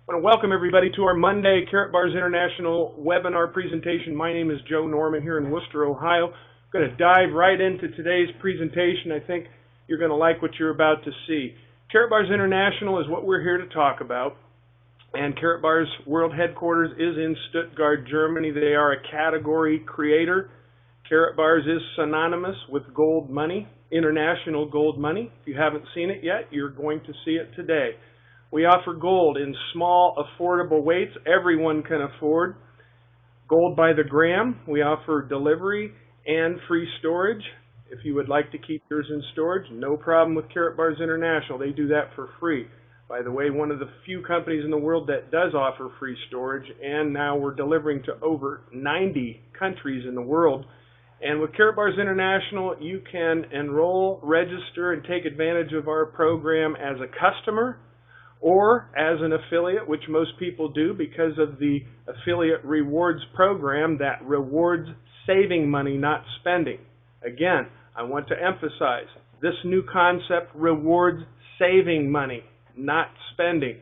I want to welcome everybody to our Monday Karatbars International webinar presentation. My name is Joe Norman here in Worcester, Ohio. I'm going to dive right into today's presentation. I think you're going to like what you're about to see. Karatbars International is what we're here to talk about, and Karatbars World Headquarters is in Stuttgart, Germany. They are a category creator. Karatbars is synonymous with gold money, international gold money. If you haven't seen it yet, you're going to see it today. We offer gold in small, affordable weights everyone can afford. Gold by the gram. We offer delivery and free storage. If you would like to keep yours in storage, no problem with Karatbars International. They do that for free. By the way, one of the few companies in the world that does offer free storage, and now we're delivering to over 90 countries in the world. And with Karatbars International, you can enroll, register, and take advantage of our program as a customer or as an affiliate, which most people do because of the affiliate rewards program that rewards saving money, not spending. Again, I want to emphasize, this new concept rewards saving money, not spending.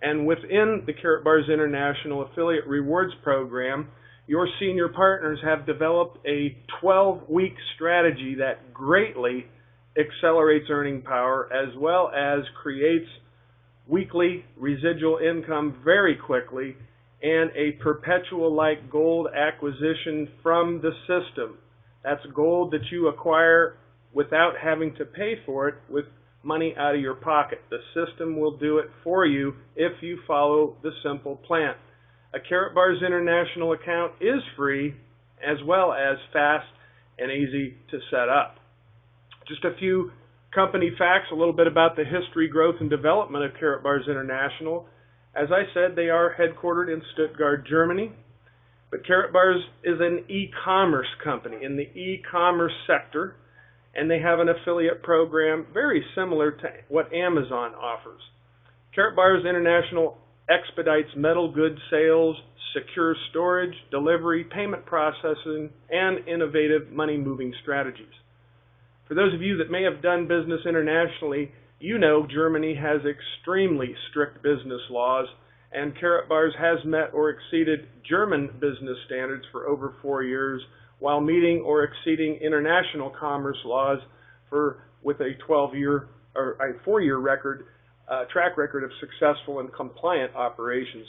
And within the Karatbars International Affiliate Rewards Program, your senior partners have developed a 12-week strategy that greatly accelerates earning power as well as creates weekly residual income very quickly and a perpetual-like gold acquisition from the system. That's gold that you acquire without having to pay for it with money out of your pocket. The system will do it for you if you follow the simple plan. A Karatbars International account is free as well as fast and easy to set up. Just a few company facts, a little bit about the history, growth, and development of Karatbars International. As I said, they are headquartered in Stuttgart, Germany. But Karatbars is an e-commerce company in the e-commerce sector, and they have an affiliate program very similar to what Amazon offers. Karatbars International expedites metal goods sales, secure storage, delivery, payment processing, and innovative money-moving strategies. For those of you that may have done business internationally, you know Germany has extremely strict business laws, and Karatbars has met or exceeded German business standards for over 4 years, while meeting or exceeding international commerce laws with a 12-year or a 4-year track record of successful and compliant operations.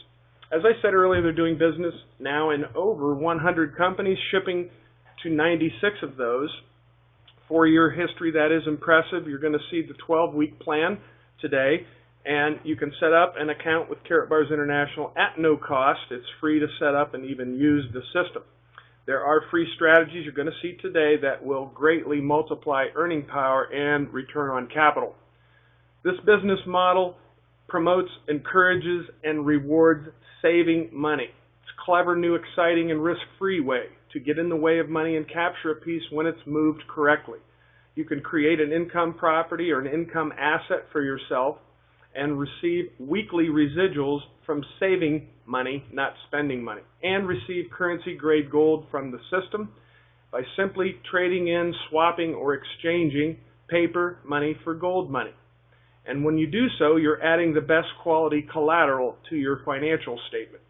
As I said earlier, they're doing business now in over 100 companies, shipping to 96 of those. 4-year history, that is impressive. You're going to see the 12-week plan today, and you can set up an account with Karatbars International at no cost. It's free to set up and even use the system. There are free strategies you're going to see today that will greatly multiply earning power and return on capital. This business model promotes, encourages, and rewards saving money. It's a clever, new, exciting, and risk-free way to get in the way of money and capture a piece when it's moved correctly. You can create an income property or an income asset for yourself and receive weekly residuals from saving money, not spending money, and receive currency-grade gold from the system by simply trading in, swapping, or exchanging paper money for gold money. And when you do so, you're adding the best quality collateral to your financial statement.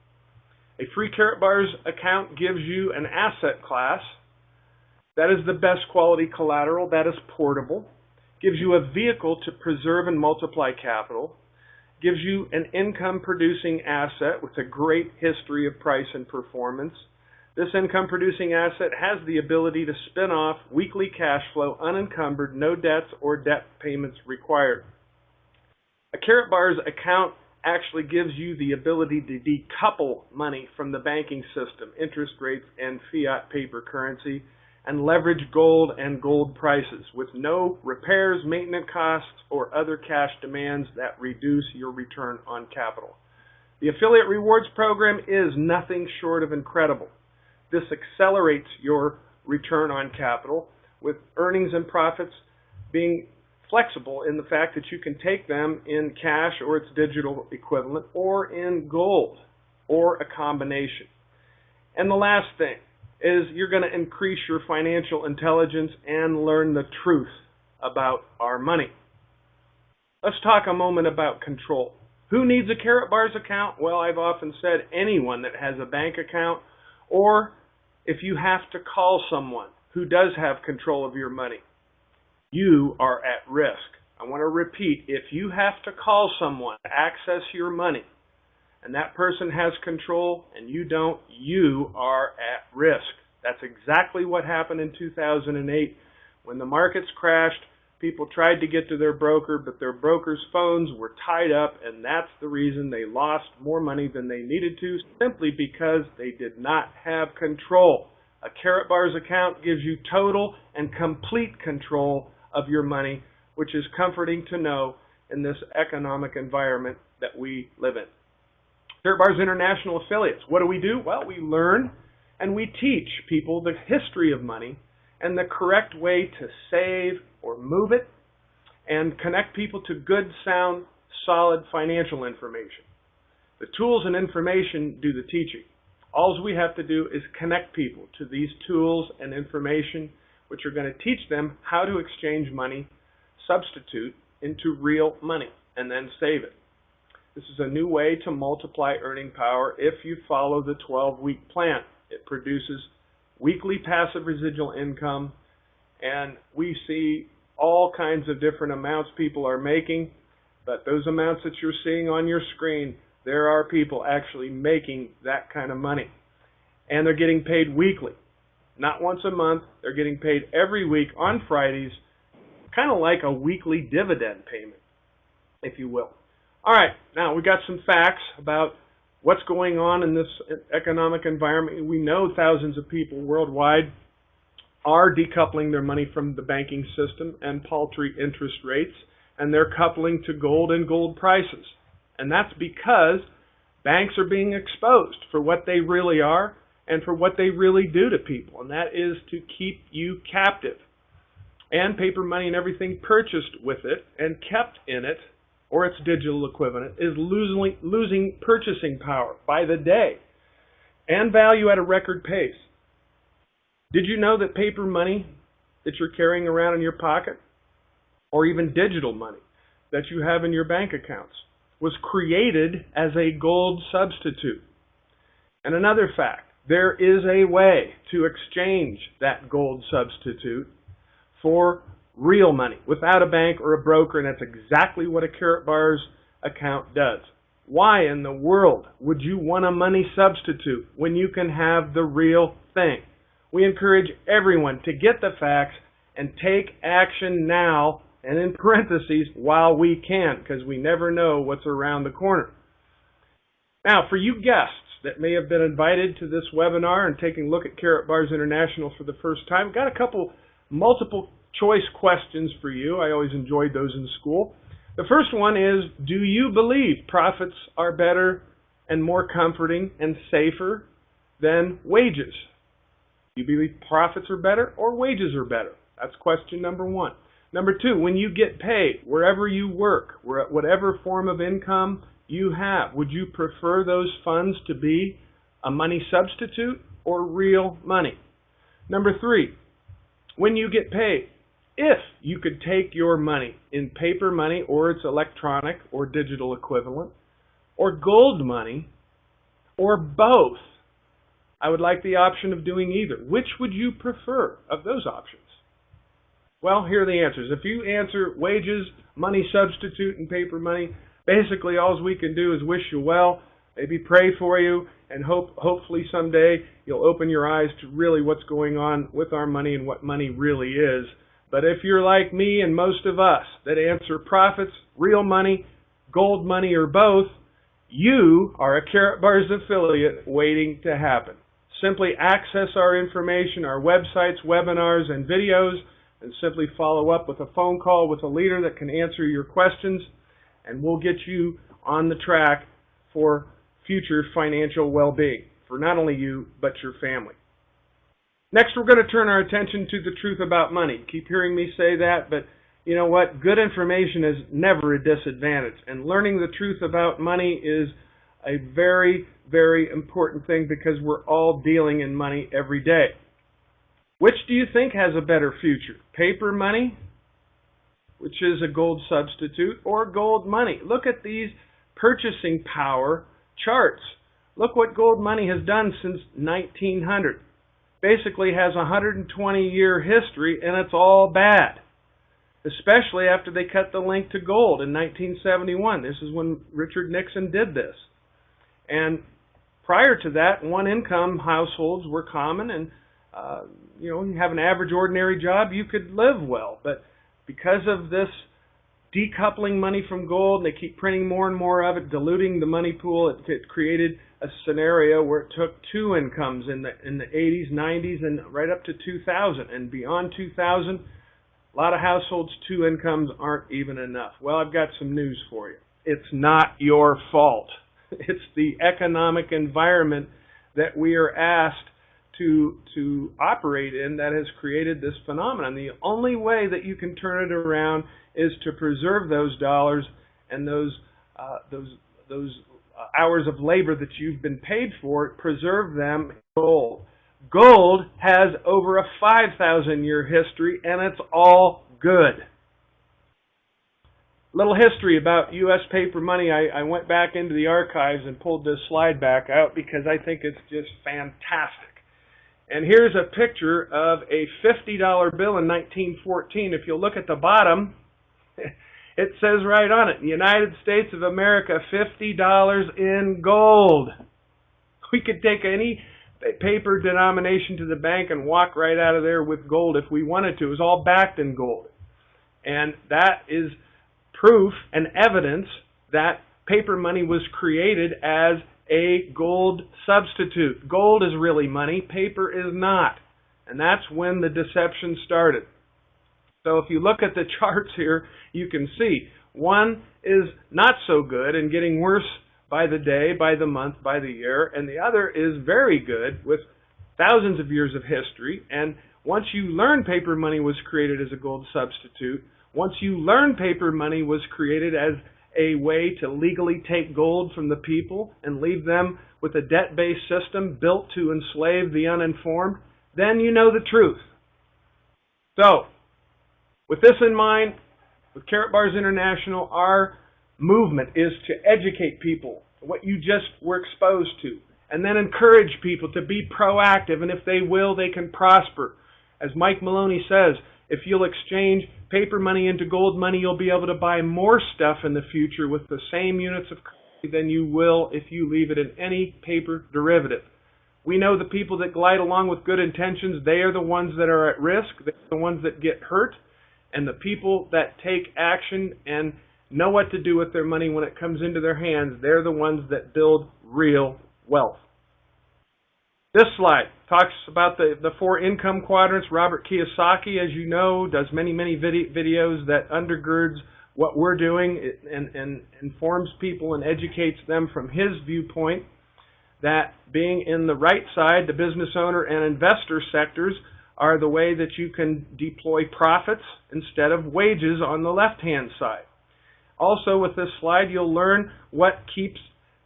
A free Karatbars account gives you an asset class that is the best quality collateral, that is portable, gives you a vehicle to preserve and multiply capital, gives you an income-producing asset with a great history of price and performance. This income-producing asset has the ability to spin off weekly cash flow unencumbered, no debts or debt payments required. A Karatbars account actually gives you the ability to decouple money from the banking system, interest rates, and fiat paper currency, and leverage gold and gold prices with no repairs, maintenance costs, or other cash demands that reduce your return on capital. The Affiliate Rewards Program is nothing short of incredible. This accelerates your return on capital with earnings and profits being flexible in the fact that you can take them in cash or its digital equivalent or in gold or a combination. And the last thing is you're going to increase your financial intelligence and learn the truth about our money. Let's talk a moment about control. Who needs a Karatbars account? Well, I've often said anyone that has a bank account, or if you have to call someone who does have control of your money, you are at risk. I want to repeat, if you have to call someone to access your money, and that person has control and you don't, you are at risk. That's exactly what happened in 2008. When the markets crashed, people tried to get to their broker, but their broker's phones were tied up, and that's the reason they lost more money than they needed to, simply because they did not have control. A Karatbars account gives you total and complete control of your money, which is comforting to know in this economic environment that we live in. Karatbars International Affiliates, what do? Well, we learn and we teach people the history of money and the correct way to save or move it, and connect people to good, sound, solid financial information. The tools and information do the teaching. All we have to do is connect people to these tools and information, which are going to teach them how to exchange money, substitute into real money, and then save it. This is a new way to multiply earning power if you follow the 12-week plan. It produces weekly passive residual income, and we see all kinds of different amounts people are making, but those amounts that you're seeing on your screen, there are people actually making that kind of money. And they're getting paid weekly, not once a month. They're getting paid every week on Fridays, kind of like a weekly dividend payment, if you will. All right, now we got some facts about what's going on in this economic environment. We know thousands of people worldwide are decoupling their money from the banking system and paltry interest rates, and they're coupling to gold and gold prices. And that's because banks are being exposed for what they really are and for what they really do to people, and that is to keep you captive. And paper money and everything purchased with it and kept in it, or its digital equivalent, is losing purchasing power by the day and value at a record pace. Did you know that paper money that you're carrying around in your pocket, or even digital money that you have in your bank accounts, was created as a gold substitute? And another fact, there is a way to exchange that gold substitute for real money without a bank or a broker, and that's exactly what a Karatbars account does. Why in the world would you want a money substitute when you can have the real thing? We encourage everyone to get the facts and take action now, and in parentheses, while we can, because we never know what's around the corner. Now, for you guests that may have been invited to this webinar and taking a look at Karatbars International for the first time, got a couple multiple choice questions for you. I always enjoyed those in school. The first one is, do you believe profits are better and more comforting and safer than wages? Do you believe profits are better or wages are better? That's question number one. Number two, when you get paid, wherever you work, whatever form of income you have, would you prefer those funds to be a money substitute or real money? Number three, when you get paid, if you could take your money in paper money or its electronic or digital equivalent, or gold money, or both, I would like the option of doing either. Which would you prefer of those options? Well, here are the answers. If you answer wages, money substitute, and paper money, basically all we can do is wish you well, maybe pray for you, and hopefully someday you'll open your eyes to really what's going on with our money and what money really is. But if you're like me and most of us that answer profits, real money, gold money, or both, you are a Karatbars affiliate waiting to happen. Simply access our information, our websites, webinars, and videos, and simply follow up with a phone call with a leader that can answer your questions, and we'll get you on the track for future financial well-being for not only you, but your family. Next, we're going to turn our attention to the truth about money. Keep hearing me say that, but you know what? Good information is never a disadvantage, and learning the truth about money is a very, very important thing because we're all dealing in money every day. Which do you think has a better future? Paper money, which is a gold substitute, or gold money? Look at these purchasing power charts. Look what gold money has done since 1900. Basically has a 120-year history, and it's all bad. Especially after they cut the link to gold in 1971. This is when Richard Nixon did this. And prior to that, one-income households were common, and you have an average ordinary job, you could live well. But because of this decoupling money from gold, and they keep printing more and more of it, diluting the money pool, it created a scenario where it took two incomes in the 80s, 90s, and right up to 2000. And beyond 2000, a lot of households, two incomes aren't even enough. Well, I've got some news for you. It's not your fault. It's the economic environment that we are asked to operate in that has created this phenomenon. The only way that you can turn it around is to preserve those dollars and those hours of labor that you've been paid for, preserve them in gold. Gold has over a 5,000-year history, and it's all good. Little history about U.S. paper money. I went back into the archives and pulled this slide back out because I think it's just fantastic. And here's a picture of a $50 bill in 1914. If you'll look at the bottom, it says right on it, United States of America, $50 in gold. We could take any paper denomination to the bank and walk right out of there with gold if we wanted to. It was all backed in gold. And that is proof and evidence that paper money was created as a gold substitute. Gold is really money, paper is not. And that's when the deception started. So if you look at the charts here, you can see one is not so good and getting worse by the day, by the month, by the year, and the other is very good with thousands of years of history. And once you learn paper money was created as a gold substitute, once you learn paper money was created as a way to legally take gold from the people and leave them with a debt-based system built to enslave the uninformed, then you know the truth. So, with this in mind, with Karatbars International, our movement is to educate people what you just were exposed to, and then encourage people to be proactive, and if they will, they can prosper. As Mike Maloney says, if you'll exchange paper money into gold money, you'll be able to buy more stuff in the future with the same units of currency than you will if you leave it in any paper derivative. We know the people that glide along with good intentions, they are the ones that are at risk, they're the ones that get hurt, and the people that take action and know what to do with their money when it comes into their hands, they're the ones that build real wealth. This slide talks about the four income quadrants. Robert Kiyosaki, as you know, does many videos that undergirds what we're doing and informs people and educates them from his viewpoint that being in the right side, the business owner and investor sectors, are the way that you can deploy profits instead of wages on the left-hand side. Also with this slide, you'll learn what keeps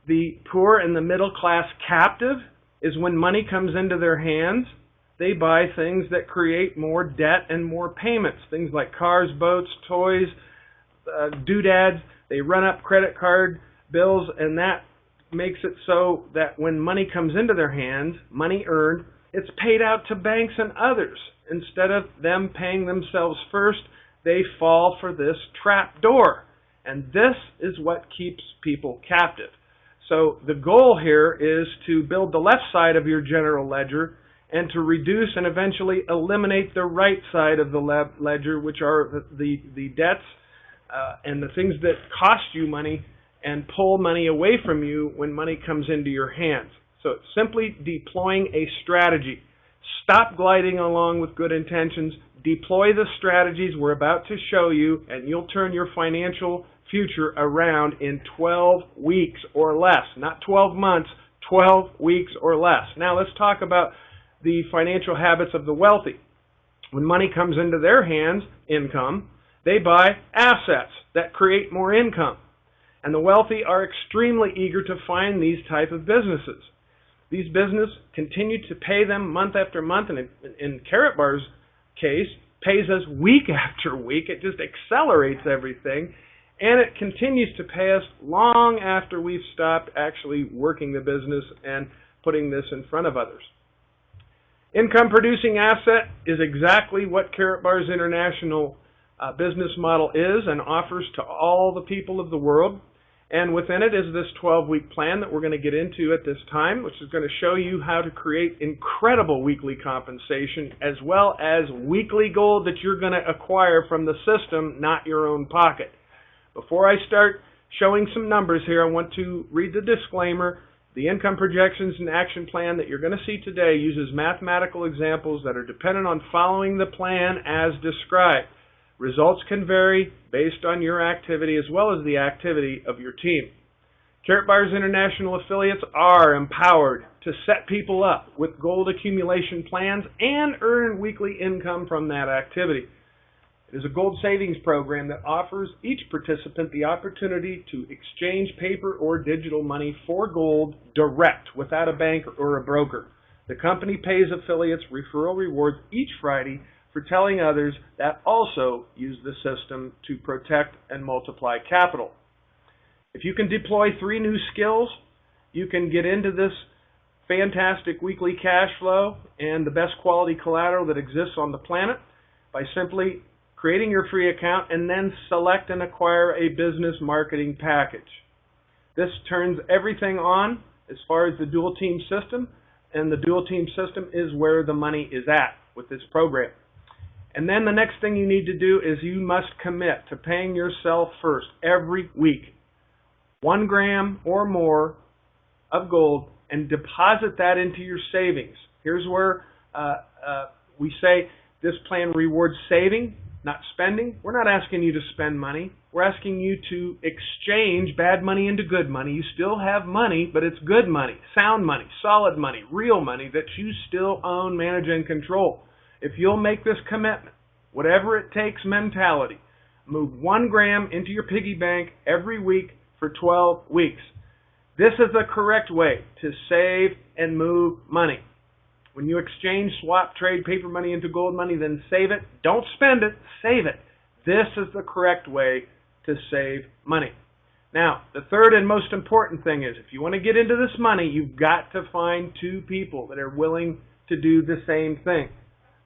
the poor and the middle class captive is when money comes into their hands, they buy things that create more debt and more payments. Things like cars, boats, toys, doodads. They run up credit card bills, and that makes it so that when money comes into their hands, money earned, it's paid out to banks and others. Instead of them paying themselves first, they fall for this trap door. And this is what keeps people captive. So the goal here is to build the left side of your general ledger and to reduce and eventually eliminate the right side of the ledger, which are the debts and the things that cost you money and pull money away from you when money comes into your hands. So it's simply deploying a strategy. Stop gliding along with good intentions. Deploy the strategies we're about to show you, and you'll turn your financial future around in 12 weeks or less. Not 12 months, 12 weeks or less. Now let's talk about the financial habits of the wealthy. When money comes into their hands, income, they buy assets that create more income. And the wealthy are extremely eager to find these type of businesses. These businesses continue to pay them month after month, and in Karatbars' case, pays us week after week. It just accelerates everything. and it continues to pay us long after we've stopped actually working the business and putting this in front of others. Income producing asset is exactly what Karatbars International business model is and offers to all the people of the world. And within it is this 12-week plan that we're going to get into at this time, which is going to show you how to create incredible weekly compensation as well as weekly gold that you're going to acquire from the system, not your own pocket. Before I start showing some numbers here, I want to read the disclaimer. The income projections and action plan that you're going to see today uses mathematical examples that are dependent on following the plan as described. Results can vary based on your activity as well as the activity of your team. Karatbars International affiliates are empowered to set people up with gold accumulation plans and earn weekly income from that activity. It is a gold savings program that offers each participant the opportunity to exchange paper or digital money for gold direct without a bank or a broker. The company pays affiliates referral rewards each Friday for telling others that also use the system to protect and multiply capital. If you can deploy 3 new skills, you can get into this fantastic weekly cash flow and the best quality collateral that exists on the planet by simply creating your free account and then select and acquire a business marketing package. This turns everything on as far as the dual team system, and the dual team system is where the money is at with this program. And then the next thing you need to do is you must commit to paying yourself first every week 1 gram or more of gold and deposit that into your savings. Here's where we say this plan rewards saving, not spending. We're not asking you to spend money. We're asking you to exchange bad money into good money. You still have money, but it's good money, sound money, solid money, real money that you still own, manage, and control. If you'll make this commitment, whatever it takes mentality, move 1 gram into your piggy bank every week for 12 weeks. This is the correct way to save and move money. When you exchange, swap, trade paper money into gold money, then save it. Don't spend it, save it. This is the correct way to save money. Now, the third and most important thing is if you want to get into this money, you've got to find 2 people that are willing to do the same thing.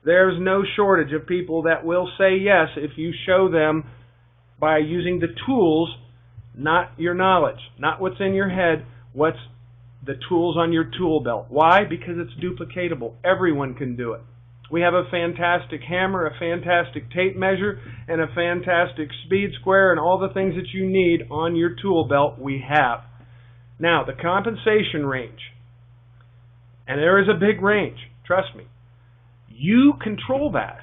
There's no shortage of people that will say yes if you show them by using the tools, not your knowledge, not what's in your head, what's the tools on your tool belt. Why? Because it's duplicatable. Everyone can do it. We have a fantastic hammer, a fantastic tape measure, and a fantastic speed square, and all the things that you need on your tool belt we have. Now, the compensation range, and there is a big range, trust me. You control that,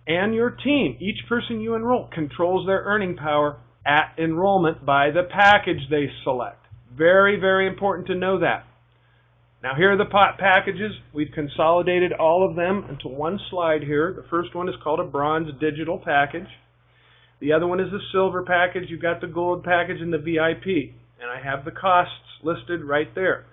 and your team, each person you enroll, controls their earning power at enrollment by the package they select. Very, very important to know that. Now here are the packages. We've consolidated all of them into one slide here. The first one is called a bronze digital package. The other one is the silver package. You've got the gold package and the VIP. And I have the costs listed right there.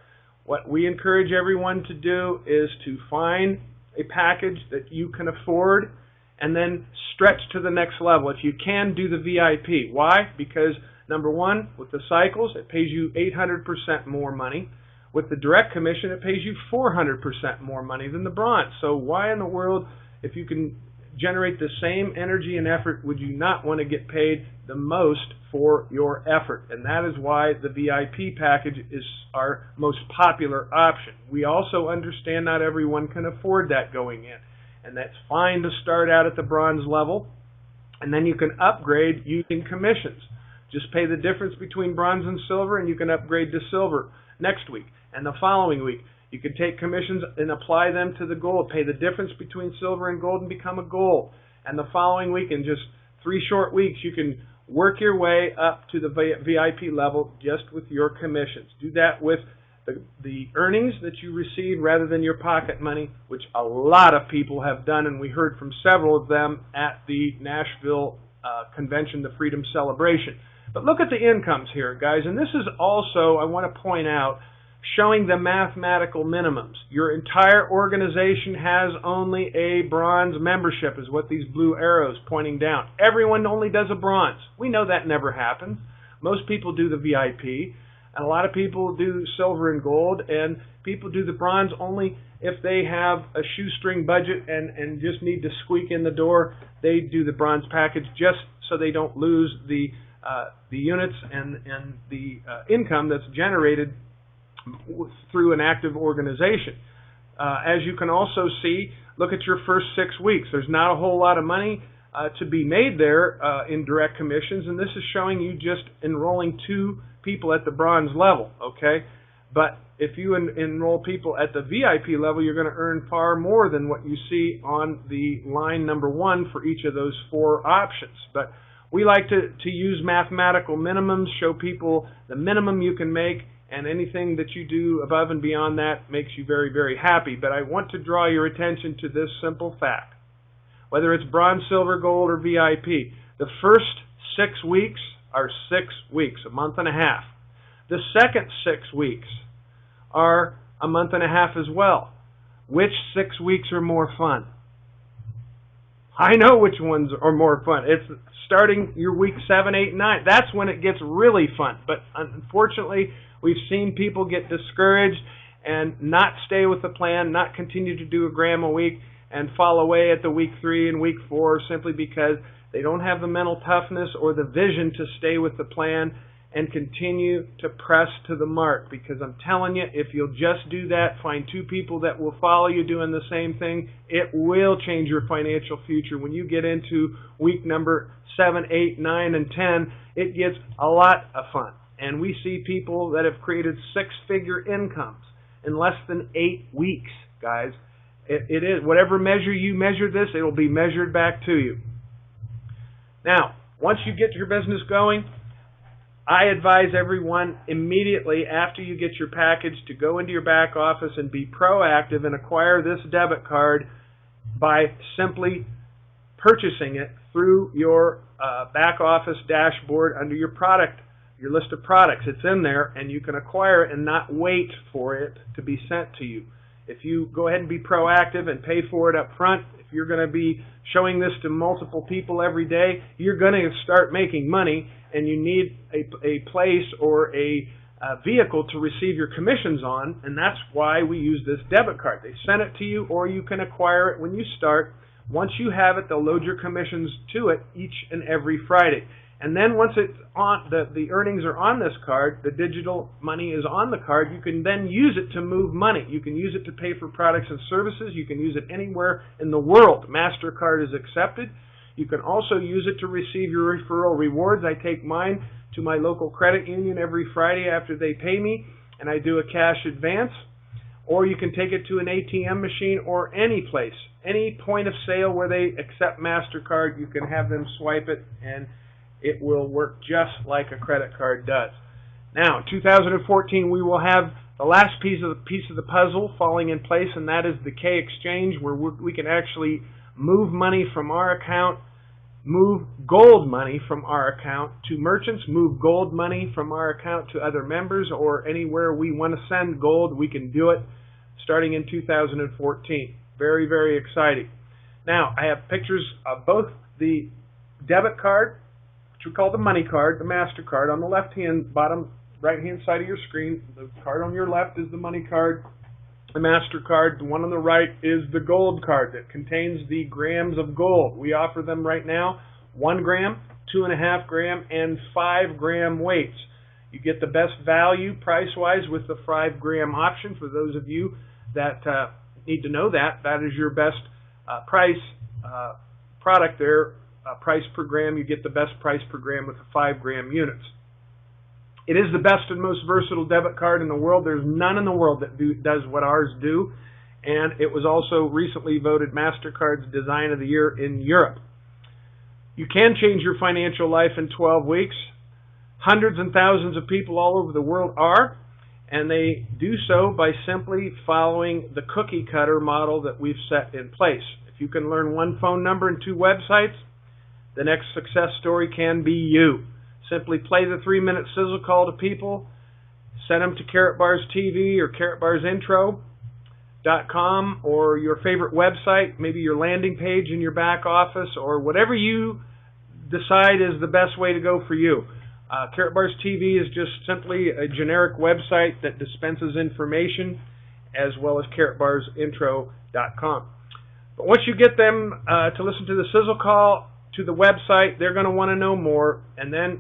What we encourage everyone to do is to find a package that you can afford and then stretch to the next level. If you can, do the VIP. Why? Because number one, with the cycles, it pays you 800% more money. With the direct commission, it pays you 400% more money than the bronze. So why in the world, if you can generate the same energy and effort, would you not want to get paid the most for your effort? And that is why the VIP package is our most popular option. We also understand not everyone can afford that going in. And that's fine to start out at the bronze level. And then you can upgrade using commissions. Just pay the difference between bronze and silver, and you can upgrade to silver next week. And the following week, you can take commissions and apply them to the gold. Pay the difference between silver and gold and become a gold. And the following week, in just 3 short weeks, you can work your way up to the VIP level just with your commissions. Do that with the earnings that you receive rather than your pocket money, which a lot of people have done, and we heard from several of them at the Nashville convention, the Freedom Celebration. But look at the incomes here, guys, and this is also, I want to point out, showing the mathematical minimums. Your entire organization has only a bronze membership, is what these blue arrows pointing down. Everyone only does a bronze. We know that never happens. Most people do the VIP, and a lot of people do silver and gold, and people do the bronze only if they have a shoestring budget and just need to squeak in the door. They do the bronze package just so they don't lose the units and the income that's generated through an active organization. As you can also see, look at your first 6 weeks. There's not a whole lot of money to be made there in direct commissions, and this is showing you just enrolling 2 people at the bronze level, okay? But if you enroll people at the VIP level, you're going to earn far more than what you see on the line number 1 for each of those 4 options. But we like to use mathematical minimums, show people the minimum you can make, and anything that you do above and beyond that makes you very, very happy. But I want to draw your attention to this simple fact. Whether it's bronze, silver, gold, or VIP, the first 6 weeks are 6 weeks, a month and a half. The second 6 weeks are a month and a half as well. Which 6 weeks are more fun? I know which ones are more fun. It's starting your week 7, 8, 9. That's when it gets really fun. But unfortunately, we've seen people get discouraged and not stay with the plan, not continue to do a gram a week, and fall away at the week 3 and week 4 simply because they don't have the mental toughness or the vision to stay with the plan and continue to press to the mark. Because I'm telling you, if you'll just do that, find 2 people that will follow you doing the same thing, it will change your financial future. When you get into week number 7, 8, 9, and 10, it gets a lot of fun. And we see people that have created 6-figure incomes in less than 8 weeks, guys. It is. Whatever measure you measure this, it will be measured back to you. Now, once you get your business going, I advise everyone immediately after you get your package to go into your back office and be proactive and acquire this debit card by simply purchasing it through your back office dashboard under your product, your list of products. It's in there, and you can acquire it and not wait for it to be sent to you. If you go ahead and be proactive and pay for it up front, if you're going to be showing this to multiple people every day, you're going to start making money, and you need a place or a vehicle to receive your commissions on, and that's why we use this debit card. They send it to you, or you can acquire it when you start. Once you have it, they'll load your commissions to it each and every Friday. And then once it's on, the earnings are on this card, the digital money is on the card, you can then use it to move money. You can use it to pay for products and services. You can use it anywhere in the world. MasterCard is accepted. You can also use it to receive your referral rewards. I take mine to my local credit union every Friday after they pay me, and I do a cash advance. Or you can take it to an ATM machine or any place, any point of sale where they accept MasterCard. You can have them swipe it, and it will work just like a credit card does. Now, in 2014, we will have the last piece of the puzzle falling in place, and that is the K exchange, where we can actually move money from our account, move gold money from our account to merchants, move gold money from our account to other members, or anywhere we want to send gold, we can do it starting in 2014. Very, very exciting. Now, I have pictures of both the debit card, which we call the money card, the MasterCard, on the left-hand, bottom right-hand side of your screen. The card on your left is the money card, the MasterCard. The one on the right is the gold card that contains the grams of gold. We offer them right now 1 gram, 2.5 gram, and 5 gram weights. You get the best value price-wise with the 5 gram option. For those of you that need to know that, that is your best price product there. Price per gram, you get the best price per gram with the 5 gram units. It is the best and most versatile debit card in the world. There's none in the world that does what ours do, and it was also recently voted MasterCard's Design of the Year in Europe. You can change your financial life in 12 weeks. Hundreds and thousands of people all over the world are, and they do so by simply following the cookie cutter model that we've set in place. If you can learn 1 phone number and 2 websites, the next success story can be you. Simply play the 3-minute sizzle call to people, send them to Karatbars TV or karatbarsintro.com or your favorite website, maybe your landing page in your back office, or whatever you decide is the best way to go for you. Karatbars TV is just simply a generic website that dispenses information, as well as karatbarsintro.com. But once you get them to listen to the sizzle call to the website, they're going to want to know more, and then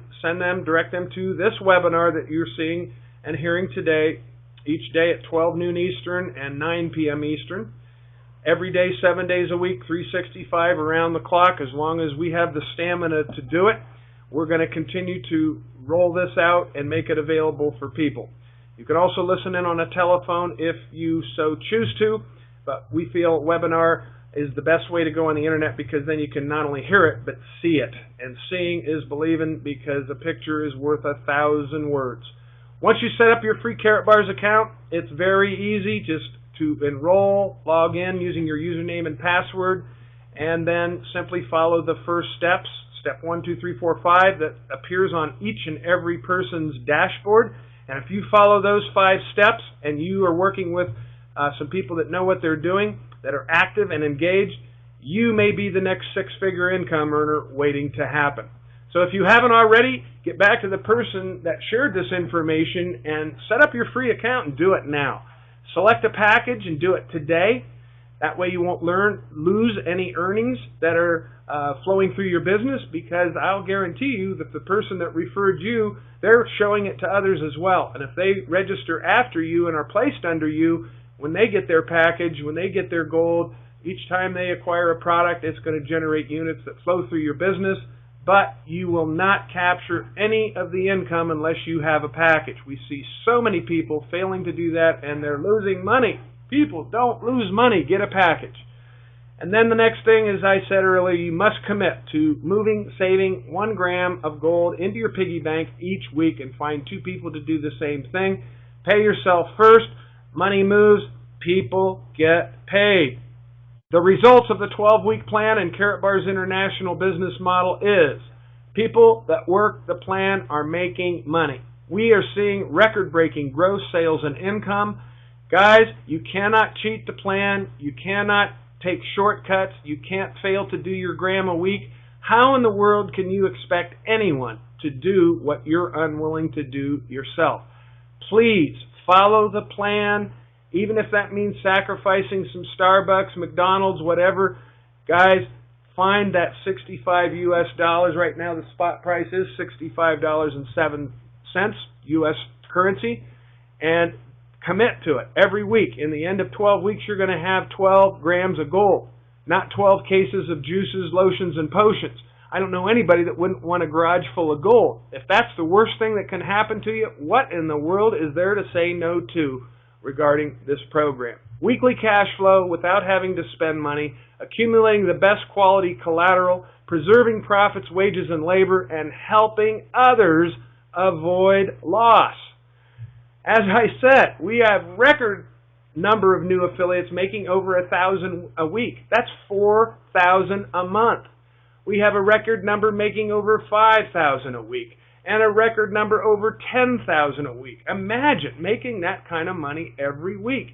direct them to this webinar that you're seeing and hearing today, each day at 12 noon Eastern and 9 p.m. Eastern. Every day, 7 days a week, 365 around the clock. As long as we have the stamina to do it, we're going to continue to roll this out and make it available for people. You can also listen in on a telephone if you so choose to, but we feel webinar is the best way to go on the internet, because then you can not only hear it, but see it. And seeing is believing, because a picture is worth 1,000 words. Once you set up your free Karatbars account, it's very easy just to enroll, log in using your username and password, and then simply follow the first steps, step 1, 2, 3, 4, 5, that appears on each and every person's dashboard. And if you follow those 5 steps and you are working with some people that know what they're doing, that are active and engaged, you may be the next 6-figure income earner waiting to happen. So if you haven't already, get back to the person that shared this information and set up your free account and do it now. Select a package and do it today. That way you won't lose any earnings that are flowing through your business, because I'll guarantee you that the person that referred you, they're showing it to others as well. And if they register after you and are placed under you, when they get their package, when they get their gold, each time they acquire a product, it's going to generate units that flow through your business, but you will not capture any of the income unless you have a package. We see so many people failing to do that, and they're losing money. People, don't lose money. Get a package. And then the next thing, as I said earlier, you must commit to saving 1 gram of gold into your piggy bank each week, and find 2 people to do the same thing. Pay yourself first. Money moves. People get paid. The results of the 12-week plan and Karatbars International business model is people that work the plan are making money. We are seeing record-breaking gross sales and income. Guys, you cannot cheat the plan. You cannot take shortcuts. You can't fail to do your gram a week. How in the world can you expect anyone to do what you're unwilling to do yourself? Please follow the plan, even if that means sacrificing some Starbucks, McDonald's, whatever. Guys, find that $65 US. Right now the spot price is $65.07 US currency, and commit to it every week. In the end of 12 weeks, you're going to have 12 grams of gold, not 12 cases of juices, lotions, and potions. I don't know anybody that wouldn't want a garage full of gold. If that's the worst thing that can happen to you, what in the world is there to say no to regarding this program? Weekly cash flow without having to spend money, accumulating the best quality collateral, preserving profits, wages, and labor, and helping others avoid loss. As I said, we have record number of new affiliates making over 1,000 a week. That's 4,000 a month. We have a record number making over 5,000 a week, and a record number over 10,000 a week. Imagine making that kind of money every week.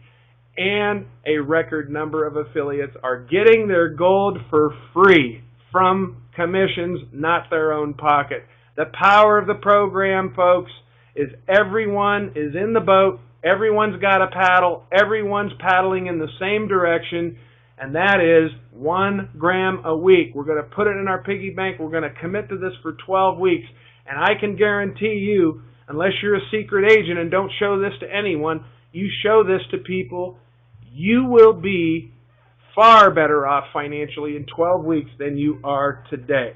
And a record number of affiliates are getting their gold for free from commissions, not their own pocket. The power of the program, folks, is everyone is in the boat, everyone's got a paddle, everyone's paddling in the same direction, and that is 1 gram a week. We're going to put it in our piggy bank. We're going to commit to this for 12 weeks. And I can guarantee you, unless you're a secret agent and don't show this to anyone, you show this to people, you will be far better off financially in 12 weeks than you are today.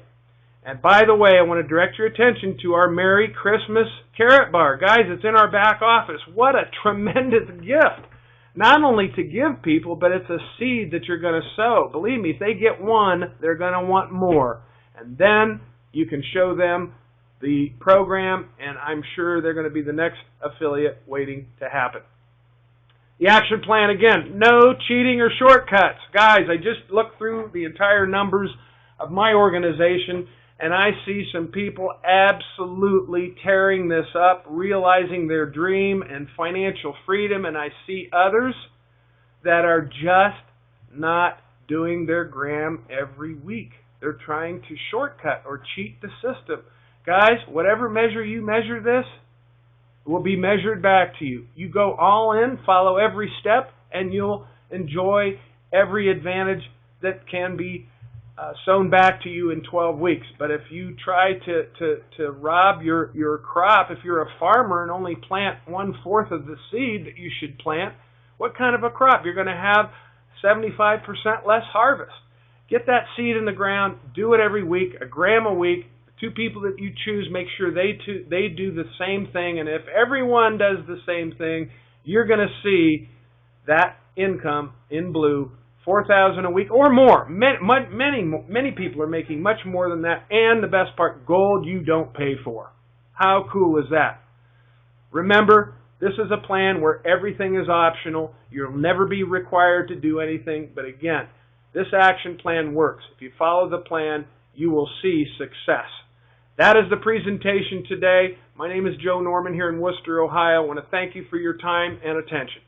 And by the way, I want to direct your attention to our Merry Christmas Karatbar. Guys, it's in our back office. What a tremendous gift. Not only to give people, but it's a seed that you're going to sow. Believe me, if they get one, they're going to want more. And then you can show them the program, and I'm sure they're going to be the next affiliate waiting to happen. The action plan, again, no cheating or shortcuts. Guys, I just looked through the entire numbers of my organization, and I see some people absolutely tearing this up, realizing their dream and financial freedom, and I see others that are just not doing their gram every week. They're trying to shortcut or cheat the system. Guys, whatever measure you measure this will be measured back to you. You go all in, follow every step, and you'll enjoy every advantage that can be sown back to you in 12 weeks. But if you try to rob your crop, if you're a farmer and only plant 1/4 of the seed that you should plant, what kind of a crop? You're going to have 75% less harvest. Get that seed in the ground, do it every week, a gram a week. The 2 people that you choose, make sure they do the same thing, and if everyone does the same thing, you're going to see that income in blue, $4,000 a week or more. Many people are making much more than that, and the best part, gold you don't pay for. How cool is that? Remember, this is a plan where everything is optional. You'll never be required to do anything, but again, this action plan works. If you follow the plan, you will see success. That is the presentation today. My name is Joe Norman here in Worcester, Ohio. I want to thank you for your time and attention.